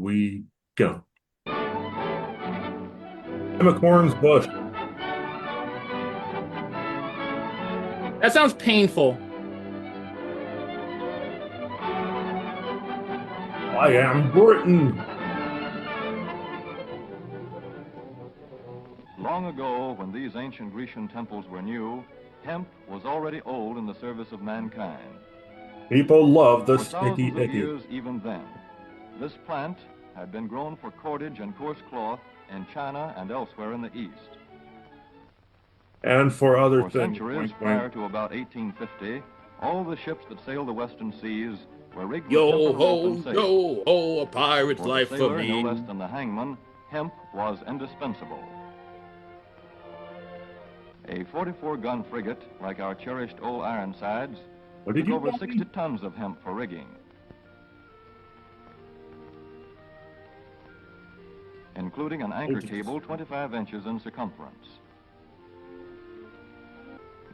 we go. Pemmicorn's bush. That sounds painful. I am Britain. Long ago, when these ancient Grecian temples were new, hemp was already old in the service of mankind. People love the For sticky thousands of icky. years even then, this plant had been grown for cordage and coarse cloth in China and elsewhere in the East. And for other For things. centuries Wink, prior wink. to about 1850, all the ships that sailed the western seas were rigged with Yo hempen rope ho, and sail. yo ho, a pirate's For the life for sailor, me. no less than the hangman, hemp was indispensable. A 44-gun frigate, like our cherished old Ironsides, What did took you over call 60 me? tons of hemp for rigging, including an anchor cable 25 inches in circumference.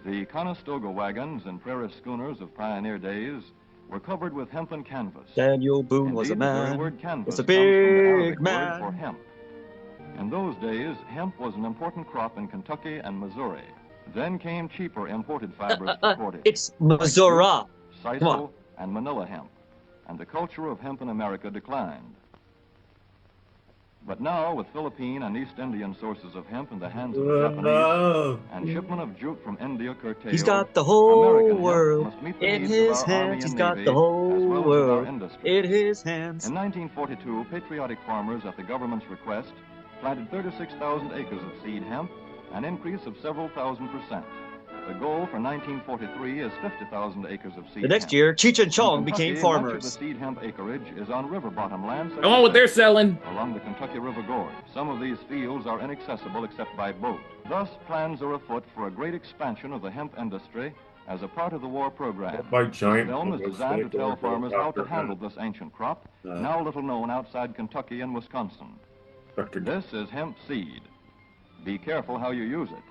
The Conestoga wagons and prairie schooners of pioneer days were covered with hempen canvas. Daniel Boone was a Indeed, the very man. word canvas Was a comes from the Arabic big word for man. hemp. In those days, hemp was an important crop in Kentucky and Missouri. Then came cheaper imported fibers for cordage. It's like Missouri. jute, Come on. sisal, and manila hemp, and the culture of hemp in America declined. But now, with Philippine and East Indian sources of hemp in the hands of the Japanese, and shipment of jute from India curtailed, He's got the whole American hemp world must meet the in needs his of our Army hands. He's and got Navy, the as whole well as of our world industry. in his hands. In 1942, patriotic farmers, at the government's request, planted 36,000 acres of seed hemp, an increase of several thousand%. The goal for 1943 is 50,000 acres of seed The next hemp. year, Cheech and In Chong became Kentucky, much of the farmers. seed hemp acreage is on river bottom land, such I want as what they're this, selling. along the Kentucky River Gorge. Some of these fields are inaccessible except by boat. Thus, plans are afoot for a great expansion of the hemp industry as a part of the war program. By This giant film is designed to tell farmers how to handle this. this ancient crop, now little known outside Kentucky and Wisconsin. This is hemp seed. Be careful how you use it.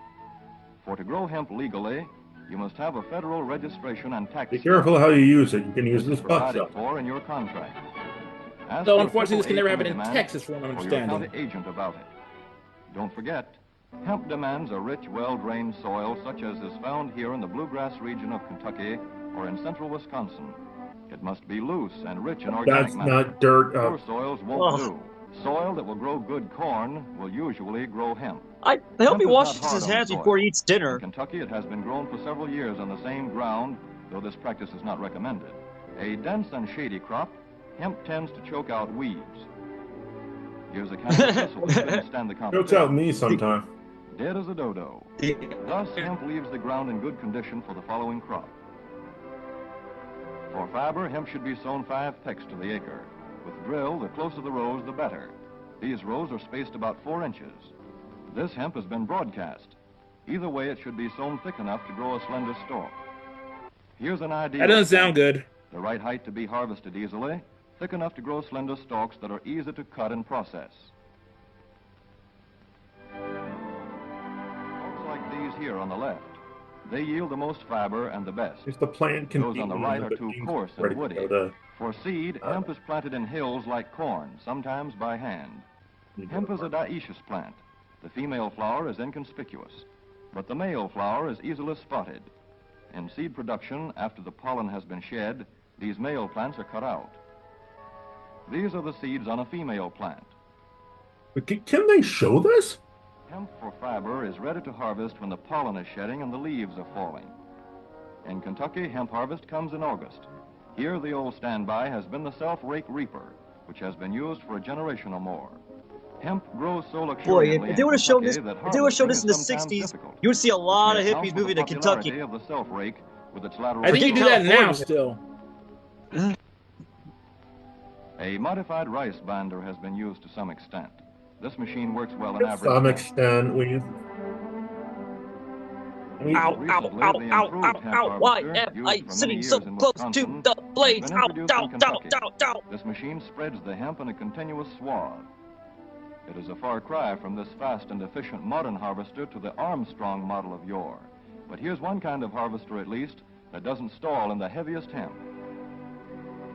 For to grow hemp legally, you must have a federal registration and tax. Be careful how you use it. You can use This this is butt provided stuff. for in your contract. Ask So your unfortunately, this can never happen in demand Texas, from what I'm or your county understanding. agent about it. Don't forget, hemp demands a rich, well-drained soil such as is found here in the bluegrass region of Kentucky or in central Wisconsin. It must be loose and rich in organic That's matter. not dirt. Poor soils won't Ugh. do. Soil that will grow good corn will usually grow hemp. I hope Hemp he is washes not hard his on the hands soil. before he eats In dinner. Kentucky, it has been grown for several years on the same ground, though this practice is not recommended. A dense and shady crop, hemp tends to choke out weeds. Here's a kind of thistle that couldn't stand the Chokes competition. out me sometime. Dead as a dodo. Thus, hemp leaves the ground in good condition for the following crop. For fiber, hemp should be sown 5 pecks to the acre. With drill, the closer the rows, the better. These rows are spaced about 4 inches. This hemp has been broadcast. Either way, it should be sown thick enough to grow a slender stalk. Here's an idea. That doesn't sound good. The right height to be harvested easily, thick enough to grow slender stalks that are easy to cut and process. Stalks like these here on the left, they yield the most fiber and the best. It's the plant Those on contained the in right the are too beans coarse ready and to go woody. to- For seed, hemp is planted in hills like corn, sometimes by hand. Hemp is a dioecious plant. The female flower is inconspicuous, but the male flower is easily spotted. In seed production, after the pollen has been shed, these male plants are cut out. These are the seeds on a female plant. But can they show this? Hemp for fiber is ready to harvest when the pollen is shedding and the leaves are falling. In Kentucky, hemp harvest comes in August. Here, the old standby has been the self-rake reaper, which has been used for a generation or more. Hemp grows so Boy, luxuriantly if they in would have shown this, Kentucky that if they would have shown this in the harvesting is sometimes '60s, difficult, you would see a lot of which may account hippies for the moving to Kentucky. popularity of the self-rake with its lateral I think you Forget do that now California. still. A modified rice binder has been used to some extent. This machine works well in To average some depth. extent, Ow, ow, Recently, ow, the ow, improved ow, hemp ow, why harvester, am used I for many sitting years so in close to Wisconsin, the has blades? been Ow, introduced ow, in ow, Kentucky. ow, ow. This machine spreads the hemp in a continuous swath. It is a far cry from this fast and efficient modern harvester to the Armstrong model of yore. But here's one kind of harvester, at least, that doesn't stall in the heaviest hemp.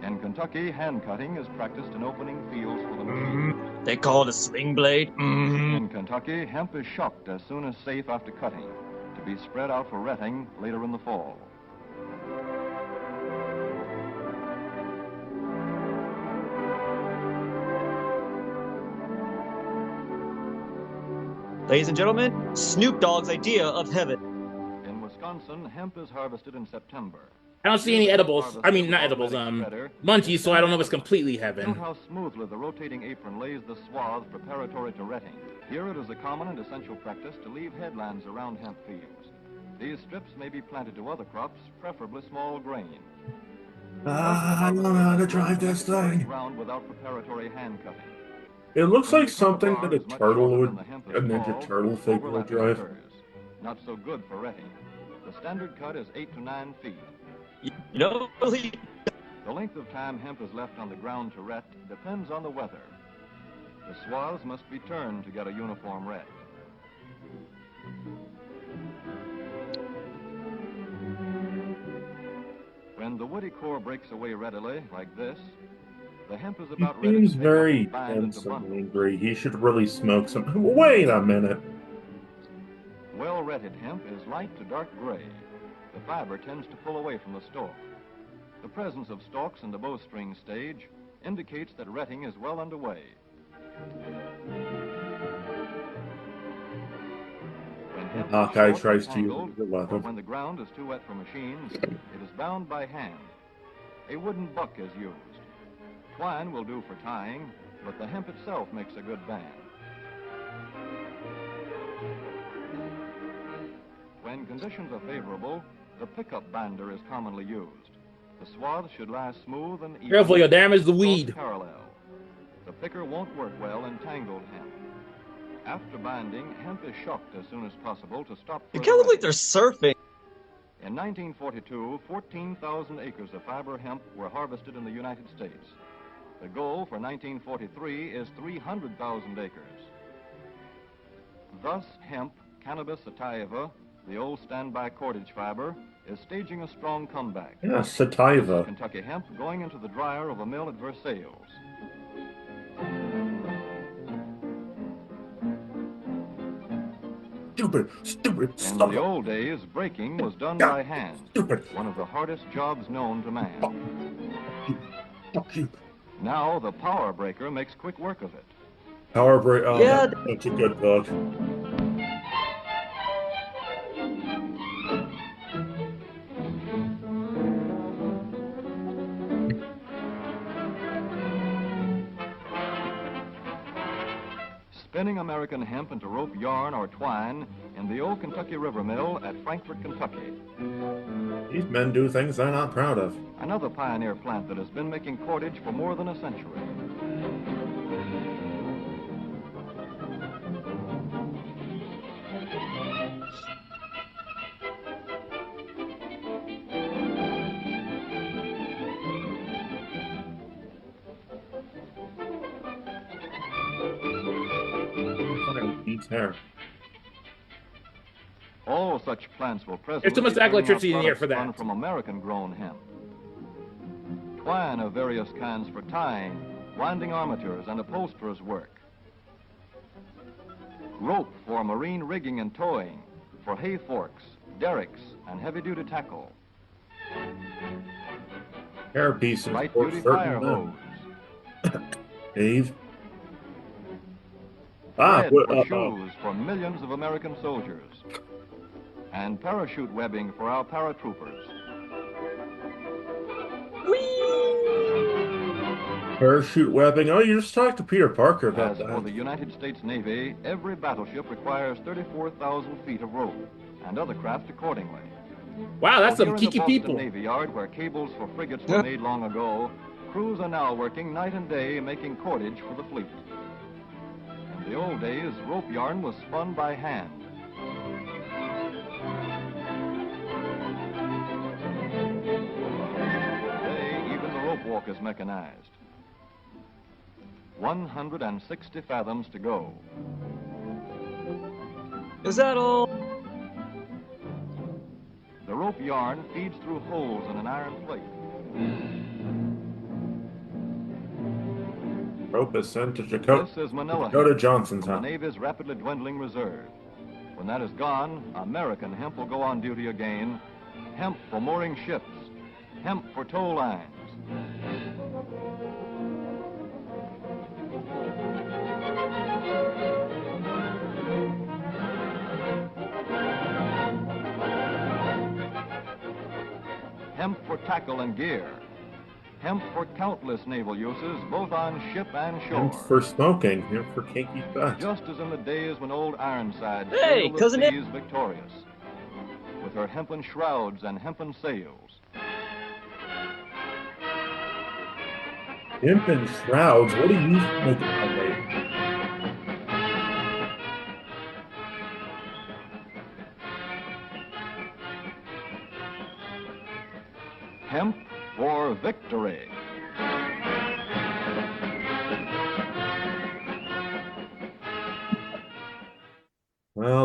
In Kentucky, hand cutting is practiced in opening fields for the machine. They call it a sling blade. In Kentucky, hemp is shucked as soon as safe after cutting, to be spread out for retting later in the fall. Ladies and gentlemen, Snoop Dogg's idea of heaven. In Wisconsin, hemp is harvested in September. I don't see any edibles. I mean, not edibles, munchies, so I don't know if it's completely Note heaven. how smoothly the rotating apron lays the swaths preparatory to retting. Here it is a common and essential practice to leave headlands around hemp fields. These strips may be planted to other crops, preferably small grain. I don't know how to drive this thing. Ground without preparatory hand cutting. It looks When like the something cultivar that a is much turtle shorter would, than the hemp a is Ninja tall, Turtle figure would overlapping drive. occurs. Not so good for retting. The standard cut is 8 to 9 feet. You know, The length of time hemp is left on the ground to ret depends on the weather. The swaths must be turned to get a uniform ret. When the woody core breaks away readily, like this, the hemp is He about ready seems to take very up and bind tense into and bundles. angry. He should really smoke some. Wait a minute. Well-retted hemp is light to dark gray. The fiber tends to pull away from the stalk. The presence of stalks in the bowstring stage indicates that retting is well underway. When hemp is Hawkeye short tries and to use tangled, the weapon. or when the ground is too wet for machines, it is bound by hand. A wooden buck is used. Twine will do for tying, but the hemp itself makes a good band. When conditions are favorable, the pickup binder is commonly used. The swath should lie smooth and even. Careful, you'll damage the stalks weed. Parallel. The picker won't work well in tangled hemp. After binding, hemp is shucked as soon as possible to stop. it further kind of look like retting. they're surfing. In 1942, 14,000 acres of fiber hemp were harvested in the United States. The goal for 1943 is 300,000 acres. Thus, hemp, Cannabis sativa, the old standby cordage fiber, is staging a strong comeback. Yeah, This is sativa. Kentucky hemp going into the dryer of a mill at Versailles. Stupid In son the of a old days, breaking was done Yeah, by hand, stupid. one of the hardest jobs known to man. Fuck you. Now the power breaker makes quick work of it. Power break. Oh, Yeah. that's a good book. Spinning American hemp into rope yarn or twine in the old Kentucky River Mill at Frankfort, Kentucky. These men do things they're not proud of. Another pioneer plant that has been making cordage for more than a century. Beats hair. All such plants will presently There's too much be turning out electricity in the air products for that. spun from American-grown hemp. Twine of various kinds for tying, winding armatures, and upholsterers' work. Rope for marine rigging and towing, for hay forks, derricks, and heavy-duty tackle. Hair pieces for Light-duty fire certain hose. men. Dave. Ah, Thread for shoes for millions of American soldiers. And parachute webbing for our paratroopers. parachute webbing. Oh, you just talked to Peter Parker about As for that. the United States Navy, every battleship requires 34,000 feet of rope, and other craft accordingly. Wow, that's Here some in the geeky Boston people. Navy Yard, where cables for frigates were made long ago, crews are now working night and day making cordage for the fleet. In the old days, rope yarn was spun by hand. Today, even the rope walk is mechanized. 160 fathoms to go. Is that all? The rope yarn feeds through holes in an iron plate. Rope is sent to This is Manila Dakota hemp, Johnson's the house. Navy's rapidly dwindling reserve. When that is gone, American hemp will go on duty again. Hemp for mooring ships. Hemp for tow lines. Hemp for tackle and gear. Hemp for countless naval uses, both on ship and shore. Hemp for smoking. Hemp for kinky butts. Just as in the days when old Ironside Hey, sailed the Cousin Nick. seas victorious, with her hempen shrouds and hempen sails. Hemp and shrouds. What do you make it Monday? Hemp for victory. Well.